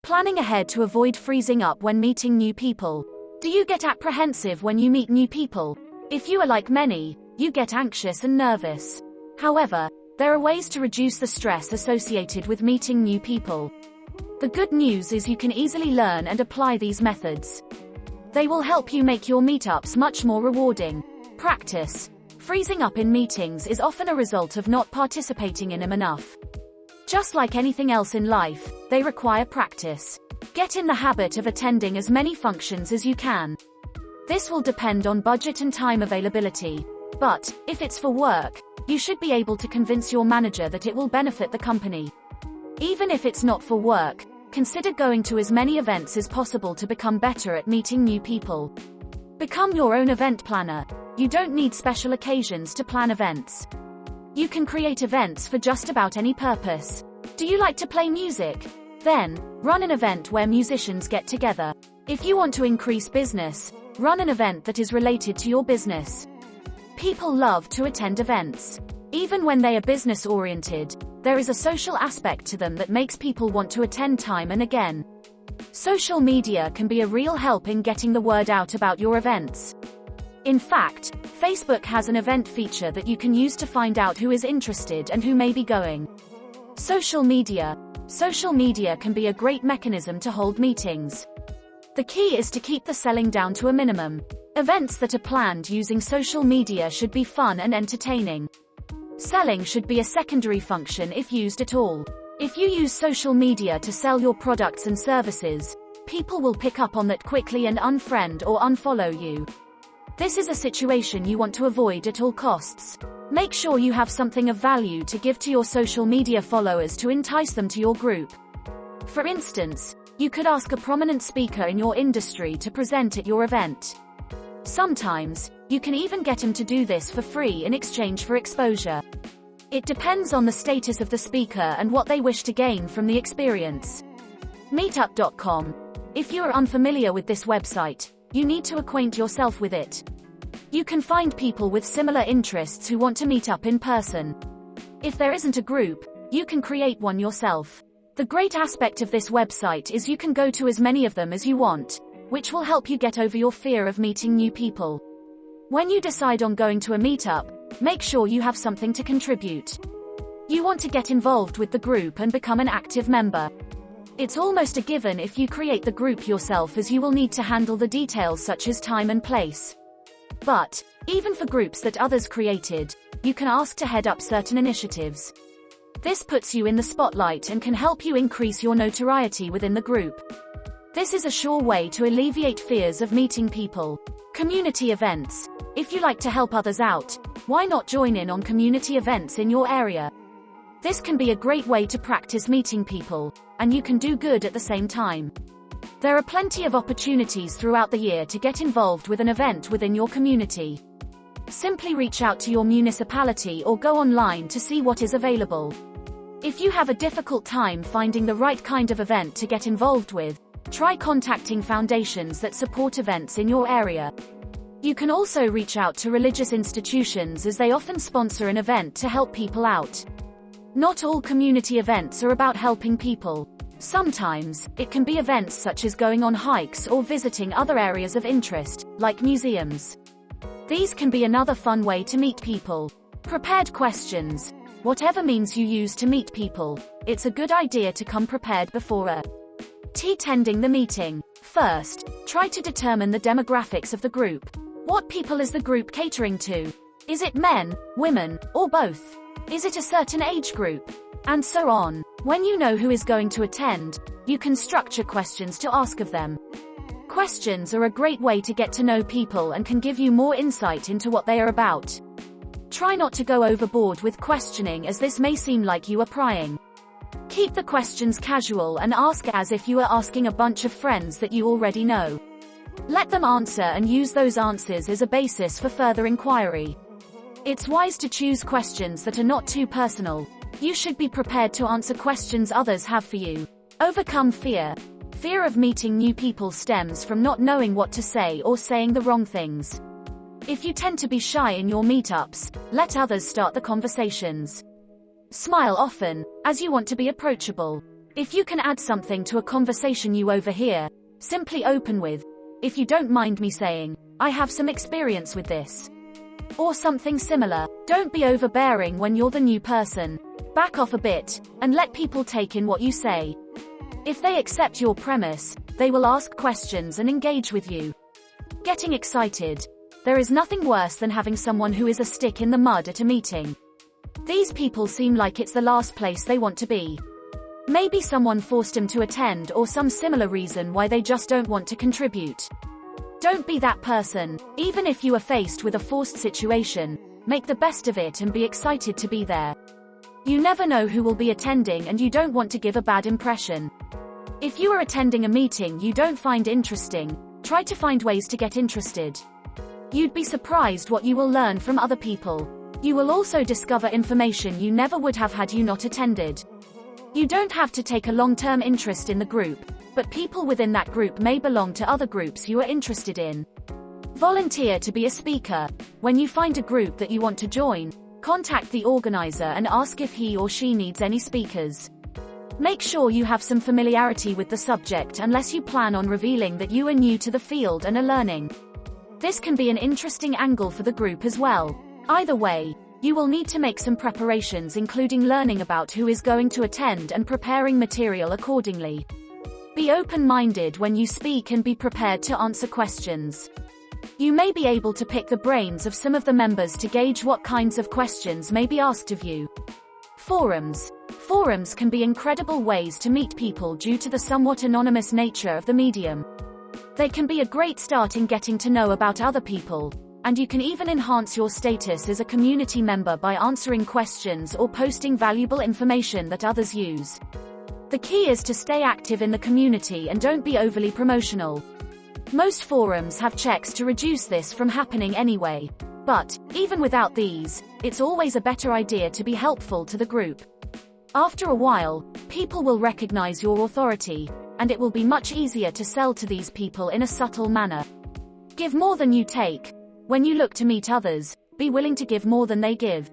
Planning ahead to avoid freezing up when meeting new people. Do you get apprehensive when you meet new people? If you are like many, you get anxious and nervous. However, there are ways to reduce the stress associated with meeting new people. The good news is you can easily learn and apply these methods. They will help you make your meetups much more rewarding. Practice. Freezing up in meetings is often a result of not participating in them enough. Just like anything else in life, they require practice. Get in the habit of attending as many functions as you can. This will depend on budget and time availability. But, if it's for work, you should be able to convince your manager that it will benefit the company. Even if it's not for work, consider going to as many events as possible to become better at meeting new people. Become your own event planner. You don't need special occasions to plan events. You can create events for just about any purpose. Do you like to play music? Then, run an event where musicians get together. If you want to increase business, run an event that is related to your business. People love to attend events. Even when they are business-oriented, there is a social aspect to them that makes people want to attend time and again. Social media can be a real help in getting the word out about your events. In fact, Facebook has an event feature that you can use to find out who is interested and who may be going. Social media. Social media can be a great mechanism to hold meetings. The key is to keep the selling down to a minimum. Events that are planned using social media should be fun and entertaining. Selling should be a secondary function if used at all. If you use social media to sell your products and services, people will pick up on that quickly and unfriend or unfollow you. This is a situation you want to avoid at all costs. Make sure you have something of value to give to your social media followers to entice them to your group. For instance, you could ask a prominent speaker in your industry to present at your event. Sometimes, you can even get him to do this for free in exchange for exposure. It depends on the status of the speaker and what they wish to gain from the experience. Meetup.com. If you are unfamiliar with this website, you need to acquaint yourself with it. You can find people with similar interests who want to meet up in person. If there isn't a group, you can create one yourself. The great aspect of this website is you can go to as many of them as you want, which will help you get over your fear of meeting new people. When you decide on going to a meetup, make sure you have something to contribute. You want to get involved with the group and become an active member. It's almost a given if you create the group yourself, as you will need to handle the details such as time and place. But, even for groups that others created, you can ask to head up certain initiatives. This puts you in the spotlight and can help you increase your notoriety within the group. This is a sure way to alleviate fears of meeting people. Community events. If you like to help others out, why not join in on community events in your area? This can be a great way to practice meeting people, and you can do good at the same time. There are plenty of opportunities throughout the year to get involved with an event within your community. Simply reach out to your municipality or go online to see what is available. If you have a difficult time finding the right kind of event to get involved with, try contacting foundations that support events in your area. You can also reach out to religious institutions, as they often sponsor an event to help people out. Not all community events are about helping people. Sometimes, it can be events such as going on hikes or visiting other areas of interest, like museums. These can be another fun way to meet people. Prepared questions. Whatever means you use to meet people, it's a good idea to come prepared before attending the meeting. First, try to determine the demographics of the group. What people is the group catering to? Is it men, women, or both? Is it a certain age group? And so on. When you know who is going to attend, you can structure questions to ask of them. Questions are a great way to get to know people and can give you more insight into what they are about. Try not to go overboard with questioning, as this may seem like you are prying. Keep the questions casual and ask as if you are asking a bunch of friends that you already know. Let them answer and use those answers as a basis for further inquiry. It's wise to choose questions that are not too personal. You should be prepared to answer questions others have for you. Overcome fear. Fear of meeting new people stems from not knowing what to say or saying the wrong things. If you tend to be shy in your meetups, let others start the conversations. Smile often, as you want to be approachable. If you can add something to a conversation you overhear, simply open with, "If you don't mind me saying, I have some experience with this." Or something similar. Don't be overbearing when you're the new person. Back off a bit, and let people take in what you say. If they accept your premise, they will ask questions and engage with you. Getting excited. There is nothing worse than having someone who is a stick in the mud at a meeting. These people seem like it's the last place they want to be. Maybe someone forced them to attend or some similar reason why they just don't want to contribute. Don't be that person. Even if you are faced with a forced situation, make the best of it and be excited to be there. You never know who will be attending and you don't want to give a bad impression. If you are attending a meeting you don't find interesting, try to find ways to get interested. You'd be surprised what you will learn from other people. You will also discover information you never would have had you not attended. You don't have to take a long-term interest in the group, but people within that group may belong to other groups you are interested in. Volunteer to be a speaker. When you find a group that you want to join, contact the organizer and ask if he or she needs any speakers. Make sure you have some familiarity with the subject unless you plan on revealing that you are new to the field and are learning. This can be an interesting angle for the group as well. Either way, you will need to make some preparations including learning about who is going to attend and preparing material accordingly. Be open-minded when you speak and be prepared to answer questions. You may be able to pick the brains of some of the members to gauge what kinds of questions may be asked of you. Forums. Forums can be incredible ways to meet people due to the somewhat anonymous nature of the medium. They can be a great start in getting to know about other people, and you can even enhance your status as a community member by answering questions or posting valuable information that others use. The key is to stay active in the community and don't be overly promotional. Most forums have checks to reduce this from happening anyway. But, even without these, it's always a better idea to be helpful to the group. After a while, people will recognize your authority, and it will be much easier to sell to these people in a subtle manner. Give more than you take. When you look to meet others, be willing to give more than they give.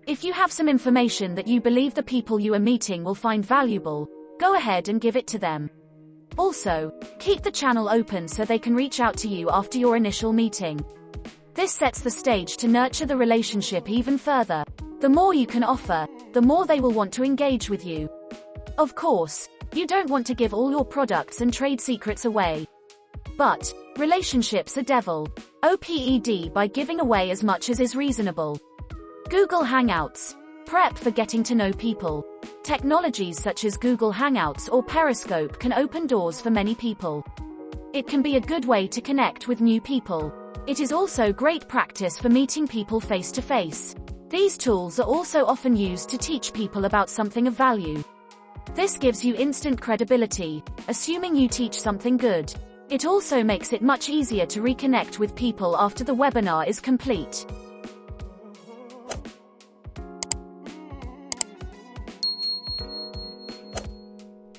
If you have some information that you believe the people you are meeting will find valuable, go ahead and give it to them. Also, keep the channel open so they can reach out to you after your initial meeting. This sets the stage to nurture the relationship even further. The more you can offer, the more they will want to engage with you. Of course, you don't want to give all your products and trade secrets away. But, relationships are OPED by giving away as much as is reasonable. Google Hangouts. Prep for getting to know people. Technologies such as Google Hangouts or Periscope can open doors for many people. It can be a good way to connect with new people. It is also great practice for meeting people face to face. These tools are also often used to teach people about something of value. This gives you instant credibility, assuming you teach something good. It also makes it much easier to reconnect with people after the webinar is complete.